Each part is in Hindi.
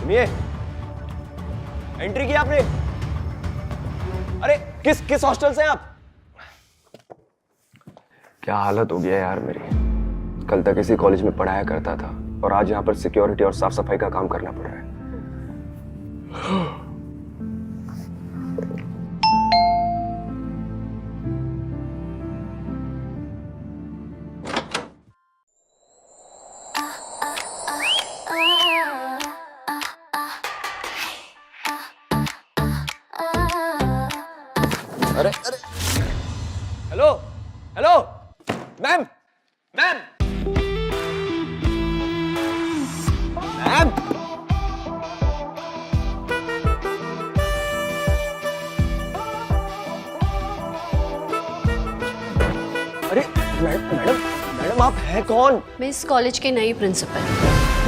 सुनिए, एंट्री की आपने? अरे किस हॉस्टल से आप? क्या हालत हो गया यार मेरी। कल तक इसी कॉलेज में पढ़ाया करता था और आज यहाँ पर सिक्योरिटी और साफ सफाई का काम करना पड़ रहा है। अरे hello hello ma'am ma'am ma'am अरे मैडम आप हैं कौन? मैं इस कॉलेज की नई प्रिंसिपल।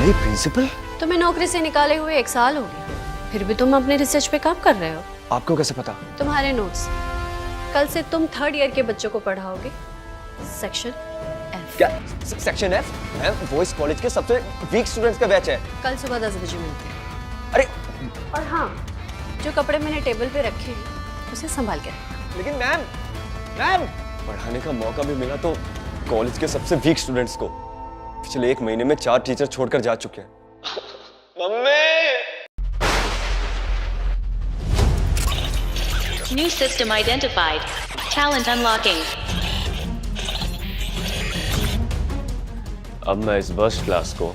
नई प्रिंसिपल? तुम्हें नौकरी से निकाले हुए 1 साल हो गया, फिर भी तुम अपने रिसर्च पे काम कर रहे हो। आपको कैसे पता? तुम्हारे नोट्स। कल से तुम 3rd ईयर के बच्चों को पढ़ाओगे सेक्शन F। क्या सेक्शन F? मैम वो इस कॉलेज के सबसे वीक स्टूडेंट्स का बैच है। कल सुबह 10 बजे मिलते हैं। अरे और हाँ, जो कपड़े मैंने टेबल पे रखे हैं उसे संभाल के रखना। लेकिन मैम पढ़ाने का मौका भी मिला तो कॉलेज के सबसे वीक स्टूडेंट्स को। पिछले 1 महीने में 4 टीचर छोड़कर जा चुके हैं। Mummy! New system identified. Talent unlocking. अब मैं इस वर्स्ट क्लास को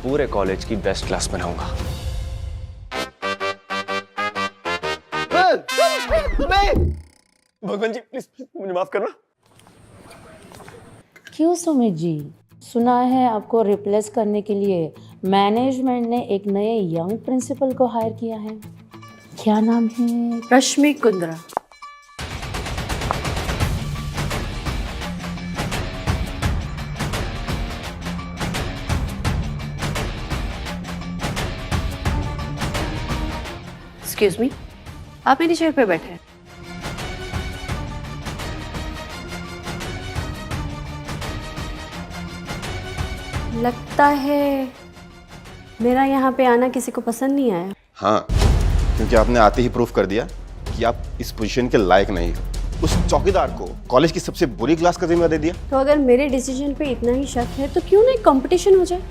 पूरे कॉलेज की बेस्ट क्लास बनाऊंगा। भगवान जी प्लीज मुझे माफ करना। क्यों सुमित जी, सुना है आपको रिप्लेस करने के लिए मैनेजमेंट ने एक नए यंग प्रिंसिपल को हायर किया है। क्या नाम है? रश्मि कुंद्रा। एक्सक्यूज मी, आप मेरी चेयर पे बैठे हैं। लगता है मेरा यहाँ पे आना किसी को पसंद नहीं आया। हाँ, क्योंकि आपने आते ही प्रूफ कर दिया कि आप इस पोजीशन के लायक नहीं हो। उस चौकीदार को कॉलेज की सबसे बुरी क्लास का जिम्मा दे दिया। तो अगर मेरे डिसीजन पे इतना ही शक है तो क्यों ना एक कंपटीशन हो जाए?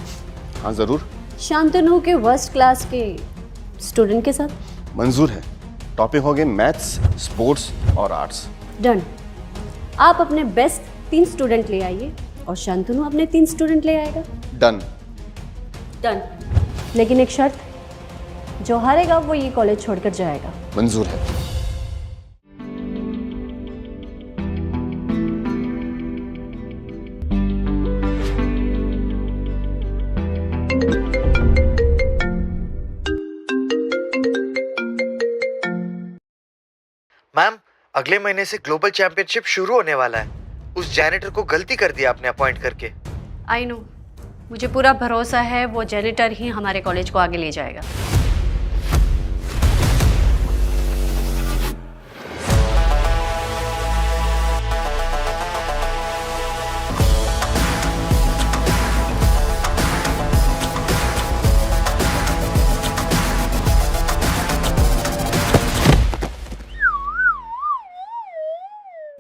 हाँ जरूर, शांतनु के वर्स्ट क्लास के स्टूडेंट के साथ। मंजूर है। टॉपिक होंगे मैथ्स, स्पोर्ट्स और आर्ट्स। डन। आप अपने बेस्ट 3 स्टूडेंट ले आइए और शांतनु अपने 3 स्टूडेंट ले आएगा। डन। डन। लेकिन एक शर्त, जो हारेगा वो ये कॉलेज छोड़कर जाएगा। मंजूर है। मैम, अगले महीने से ग्लोबल चैंपियनशिप शुरू होने वाला है। उस जैनिटर को गलती कर दिया आपने अपॉइंट करके। आई नो, मुझे पूरा भरोसा है वो जेनिटर ही हमारे कॉलेज को आगे ले जाएगा।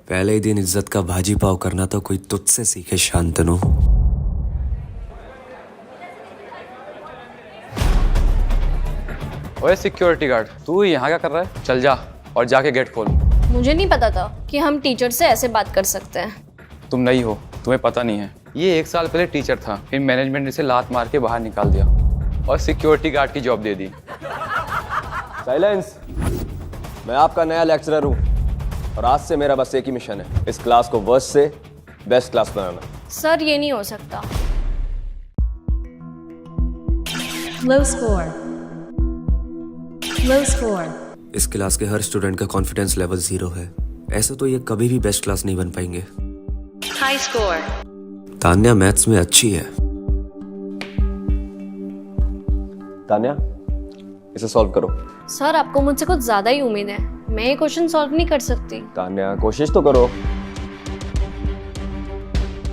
पहले ही दिन इज्जत का भाजी पाव करना तो कोई तुझसे सीखे शांतनु। ओए सिक्योरिटी गार्ड, तू यहाँ क्या कर रहा है? चल जा और जाके गेट खोल। मुझे नहीं पता था कि हम टीचर से ऐसे बात कर सकते हैं। तुम नहीं हो, तुम्हें पता नहीं है। ये 1 साल पहले टीचर था, फिर मैनेजमेंट ने इसे लात मार के बाहर निकाल दिया और सिक्योरिटी गार्ड की जॉब दे दी। साइलेंस। मैं आपका नया लेक्चरर हूँ और आज से मेरा बस एक ही मिशन है, इस क्लास को वर्स्ट से बेस्ट क्लास बनाना। सर ये नहीं हो सकता। Low score. Low score. इस क्लास के हर स्टूडेंट का कॉन्फिडेंस लेवल 0 है। ऐसे तो ये कभी भी बेस्ट क्लास नहीं बन पाएंगे। High score. तान्या मैथ्स में अच्छी है। तान्या, इसे सॉल्व करो। सर आपको मुझसे कुछ ज्यादा ही उम्मीद है, मैं ये क्वेश्चन सॉल्व नहीं कर सकती। तान्या कोशिश तो करो।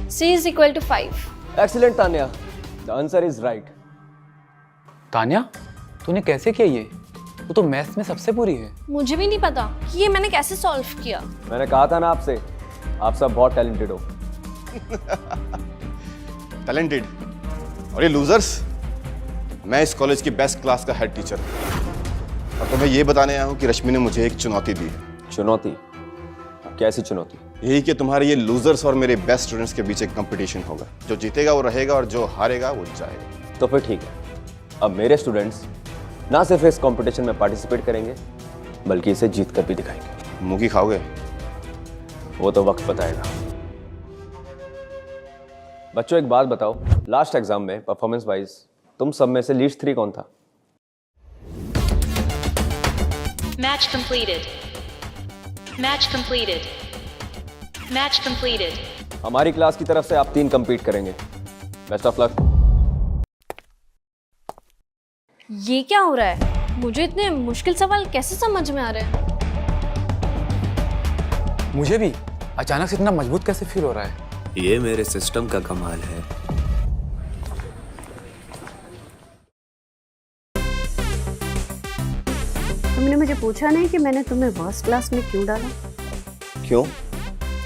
C is equal to 5. Excellent Tanya, the answer is right. Tanya, तूने कैसे किया ये? तू तो मैथ्स में सबसे बुरी है। मुझे भी नहीं पता कि ये मैंने कैसे सॉल्व किया। मैंने कहा था ना आपसे, आप सब बहुत टैलेंटेड हो। टैलेंटेड और ये लूजर्स। मैं इस कॉलेज की बेस्ट क्लास का हेड टीचर हूं और तुम्हें ये बताने आया हूं कि रश्मि ने मुझे एक चुनौती दी है। चुनौती? कैसी चुनौती? यही कि तुम्हारे ये लूजर्स और मेरे बेस्ट स्टूडेंट्स के बीच एक कंपटीशन होगा। जो जीतेगा वो रहेगा और जो हारेगा वो जाएगा। तो फिर ठीक है, अब मेरे स्टूडेंट्स ना सिर्फ इस कंपटीशन में पार्टिसिपेट करेंगे बल्कि इसे जीत कर भी दिखाएंगे। मुंह की खाओगे? वो तो वक्त बताएगा। बच्चों एक बात बताओ, लास्ट एग्जाम में परफॉर्मेंस वाइज तुम सब में से लीस्ट 3 कौन था? Match completed. Match completed. Match completed. हमारी क्लास की तरफ से आप 3 compete करेंगे। Best of luck. ये क्या हो रहा है? मुझे इतने मुश्किल सवाल कैसे समझ में आ रहे हैं? मुझे भी अचानक से इतना मजबूत कैसे फील हो रहा है? ये मेरे सिस्टम का कमाल है। तुमने मुझे पूछा नहीं कि मैंने तुम्हें वर्स्ट क्लास में क्यों डाला? क्यों?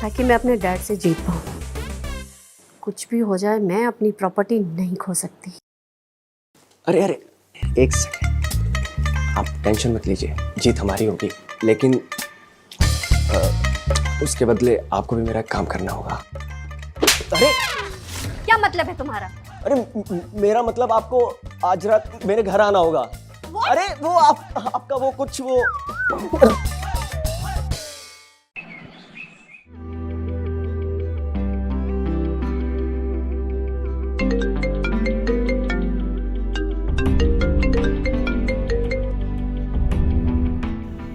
ताकि मैं अपने डैड से जीत पाऊँ। कुछ भी हो जाए मैं अपनी प्रॉपर्टी नहीं खो सकती। अरे अरे एक सेकेंड, आप टेंशन मत लीजिए, जीत हमारी होगी, लेकिन उसके बदले आपको भी मेरा काम करना होगा। अरे क्या मतलब है तुम्हारा? अरे मेरा मतलब आपको आज रात मेरे घर आना होगा। अरे वो आपका वो कुछ वो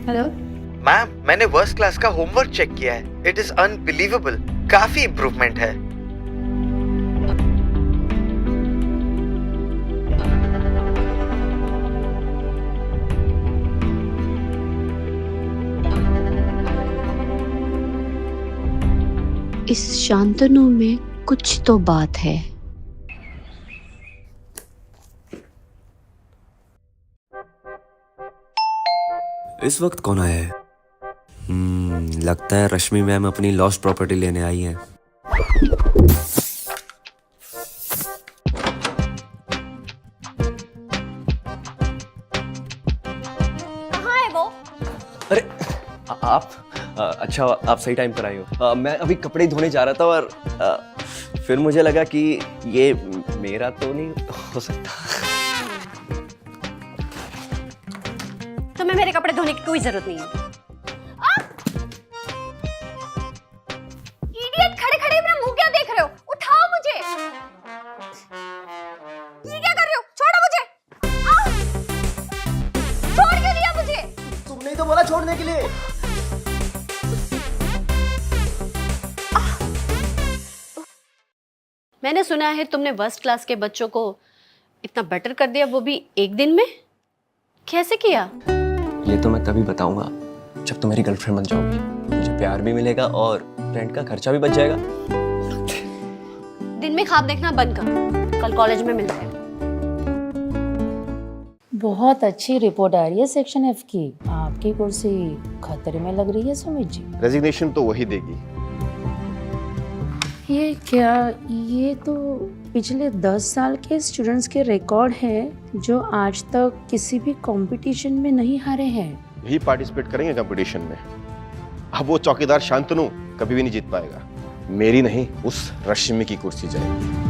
हेलो मैम, मैंने वर्स्ट क्लास का होमवर्क चेक किया है। It is unbelievable. काफी इम्प्रूवमेंट है। इस शांतनु में कुछ तो बात है। इस वक्त कौन आया है? लगता है रश्मि मैम अपनी लॉस्ट प्रॉपर्टी लेने आई हैं। कहाँ है वो? अरे आप अच्छा आप सही टाइम पर आए हो। मैं अभी कपड़े धोने जा रहा था और फिर मुझे लगा कि ये मेरा तो नहीं हो सकता। तुम्हें मेरे कपड़े धोने की कोई जरूरत नहीं है। इडियट, खड़े खड़े मेरा मुंह क्या देख रहे हो? उठाओ मुझे। ये क्या कर रहे हो? छोड़ो मुझे। छोड़ क्यों दिया मुझे? तुमने ही तो बोला छोड़ने के लिए। मैंने सुना है तुमने फर्स्ट क्लास के बच्चों को इतना बेटर कर दिया, वो भी एक दिन में। कैसे किया? ये तो मैं तभी बताऊंगा जब तुम मेरी गर्लफ्रेंड बन जाओगी। मुझे प्यार भी मिलेगा और रेंट का खर्चा भी बच जाएगा। दिन में ख्वाब देखना बंद कर। कल कॉलेज में मिलते हैं। बहुत अच्छी रिपोर्ट आ रही है सेक्शन F की। आपकी कुर्सी खतरे में लग रही है सुमित जी। रेजिग्नेशन तो वही देगी। ये क्या? ये तो पिछले 10 साल के स्टूडेंट्स के रिकॉर्ड है जो आज तक किसी भी कंपटीशन में नहीं हारे हैं। यही पार्टिसिपेट करेंगे कंपटीशन में। अब वो चौकीदार शांतनु कभी भी नहीं जीत पाएगा। मेरी नहीं, उस रश्मि की कुर्सी जाएगी।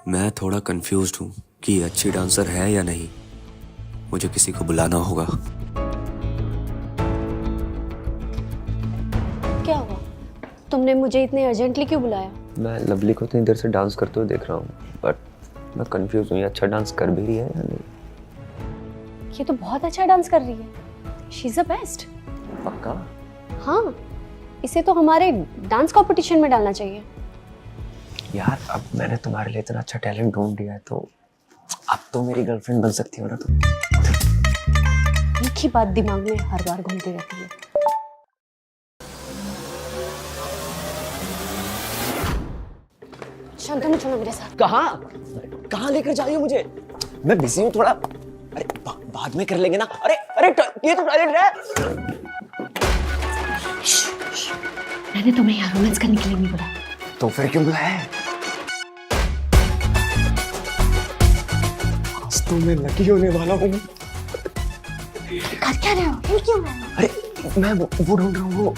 मैं थोड़ा कंफ्यूज्ड हूँ कि ये अच्छी डांसर है या नहीं। मुझे किसी को बुलाना होगा। क्या हुआ? तुमने मुझे इतने अर्जेंटली क्यों बुलाया? मैं लवली को इतनी देर से डांस करते हुए देख रहा हूँ, बट मैं कंफ्यूज हूँ, ये अच्छा डांस कर भी रही है या नहीं। ये तो बहुत अच्छा डांस कर रही है। She is the best. पक्का? हाँ, इसे तो हमारे डांस कंपटीशन में डालना चाहिए। यार अब मैंने तुम्हारे लिए इतना अच्छा टैलेंट ढूंढ लिया है, तो अब तो मेरी गर्लफ्रेंड बन सकती हो ना तुम। एक ही बात दिमाग में हर बार घूमती रहती है। शांतनु चलो मेरे साथ। कहाँ लेकर जा रही हो मुझे? मैं बिजी हूँ थोड़ा। अरे बाद में कर लेंगे ना। अरे अरे ये तो टॉयलेट है। मैंने तुम्हें यहाँ रोमांस करने के लिए नहीं बोला। तो फिर क्यों बुलाया है? आज तो मैं लकी होने वाला हूँ। कर क्या रहे हो? हिल क्यों रहे हो? अरे मैं वो ढूंढ रहा हूँ।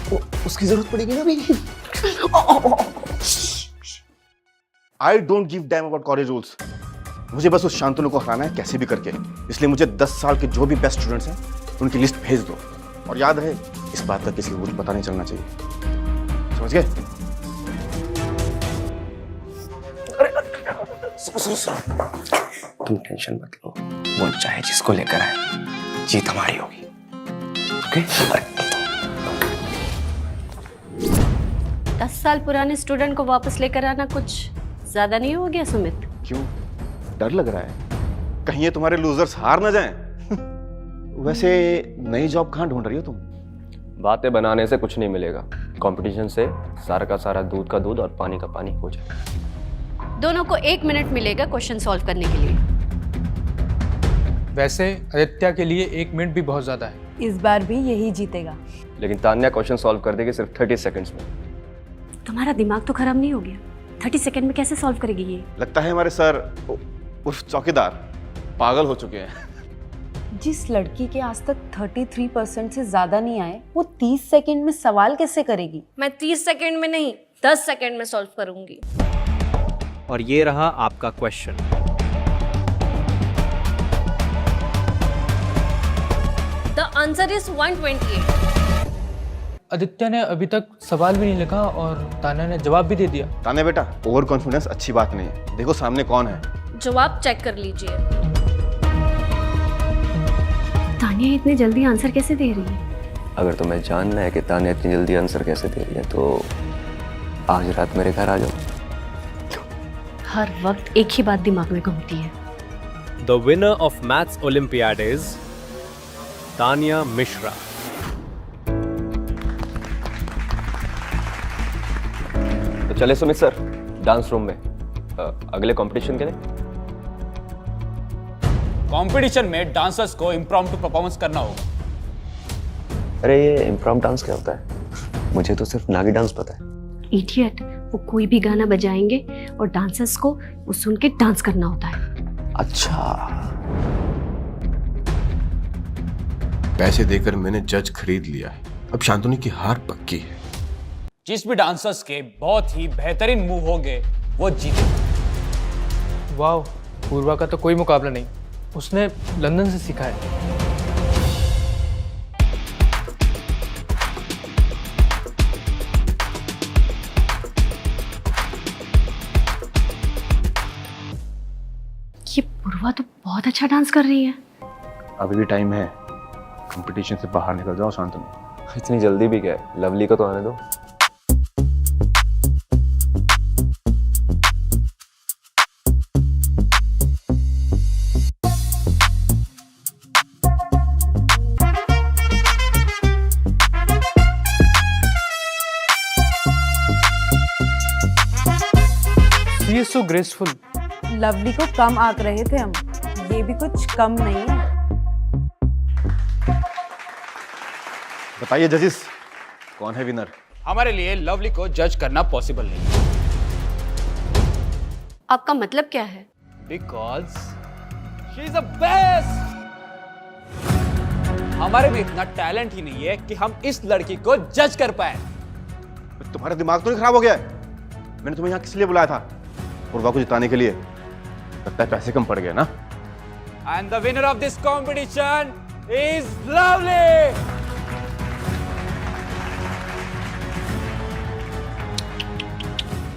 वो उसकी जरूरत पड़ेगी ना अभी। I don't give damn about college rules. मुझे बस उस शांतनु को हराना है कैसे भी करके। इसलिए मुझे 10 साल के जो भी बेस्ट स्टूडेंट्स हैं उनकी लिस्ट भेज दो। और याद रहे, इस बात का किसी को कुछ पता नहीं चलना चाहिए। समझ गए? सुनो। तुम टेंशन मत लो, वो चाहे जिसको लेकर आए, जीत हमारी होगी। ओके? 10 साल पुराने स्टूडेंट को वापस लेकर आना कुछ ज्यादा नहीं हो गया सुमित? क्यों? डर लग रहा है कहीं ये तुम्हारे लूजर्स हार ना जाएं। वैसे नई जॉब कहाँ ढूंढ रही हो तुम? बातें बनाने से कुछ नहीं मिलेगा। कंपटीशन से सारा का सारा दूध का दूध और पानी का पानी हो जाएगा। दोनों को 1 मिनट मिलेगा क्वेश्चन सॉल्व करने के लिए। वैसे आदित्य के लिए 1 मिनट भी बहुत ज्यादा है। इस बार भी यही जीतेगा। लेकिन तान्या क्वेश्चन सॉल्व कर देगी सिर्फ 30 सेकंड्स में। तुम्हारा दिमाग तो खराब नहीं हो गया? 30 सेकंड में कैसे सॉल्व करेगी ये? लगता है हमारे सर उर्फ चौकीदार पागल हो चुके हैं। जिस लड़की के आज तक 33% से ज्यादा नहीं आए, वो 30 सेकंड में सवाल कैसे करेगी? मैं 30 सेकंड में नहीं 10 सेकंड में सॉल्व करूंगी। और ये रहा आपका question. The answer is 128। Aditya ने अभी तक सवाल भी नहीं लिखा और तान्या ने जवाब भी दे दिया। तान्या बेटा, ओवर कॉन्फिडेंस अच्छी बात नहीं है। देखो सामने कौन है। जवाब चेक कर लीजिए। तान्या इतनी जल्दी आंसर कैसे दे रही है? अगर तुम्हें जानना है कि तान्या इतनी जल्दी आंसर कैसे दे रही है तो आज रात मेरे घर आ जाओ। हर वक्त एक ही बात दिमाग में घूमती है। The winner of maths olympiad is Tanya Mishra. तो चले सुमित सर डांस रूम में अगले कंपटीशन के लिए। कंपटीशन में डांसर्स को इम्प्रॉम्प्टू परफॉर्मेंस करना होगा। अरे ये इम्प्रॉम्प्ट डांस क्या होता है? मुझे तो सिर्फ नागी डांस पता है। इडियट, वो कोई भी गाना बजाएंगे और डांसर्स को वो सुन के डांस करना होता है। अच्छा, पैसे देकर मैंने जज खरीद लिया है। अब शांतनु की हार पक्की है। जिस भी डांसर्स के बहुत ही बेहतरीन मूव होंगे वो जीते। वाह, पूर्वा का तो कोई मुकाबला नहीं। उसने लंदन से सीखा है। ये पूर्वा तो बहुत अच्छा डांस कर रही है। अभी भी टाइम है, कंपटीशन से बाहर निकल जाओ शांतनु। इतनी जल्दी भी क्या है? लवली को तो आने दो। She is so graceful. Lovely को कम आंक रहे थे हम, ये भी कुछ कम नहीं है। बताइए जजेस, कौन है विनर? हमारे लिए लवली को जज करना पॉसिबल नहीं। आपका मतलब क्या है? Because she is the best. हमारे में इतना टैलेंट ही नहीं है कि हम इस लड़की को जज कर पाए। तुम्हारा दिमाग तो नहीं खराब हो गया है? मैंने तुम्हें यहाँ किस लिए बुलाया था? पूर्वा को जिताने के लिए। लगता है पैसे कम पड़ गए ना। And the winner of this competition is lovely.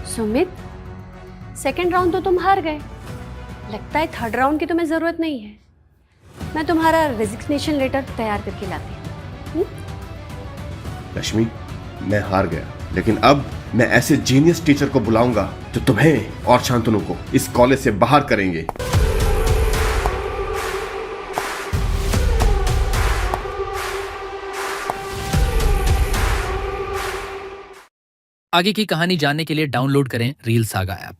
Sumit, second round तो तुम हार गए। लगता है थर्ड राउंड की तुम्हें जरूरत नहीं है। मैं तुम्हारा रेजिग्नेशन लेटर तैयार करके लाती हूँ। लक्ष्मी, मैं हार गया, लेकिन अब मैं ऐसे जीनियस टीचर को बुलाऊंगा जो तुम्हें और शांतनु को इस कॉलेज से बाहर करेंगे। आगे की कहानी जानने के लिए डाउनलोड करें रील सागा ऐप।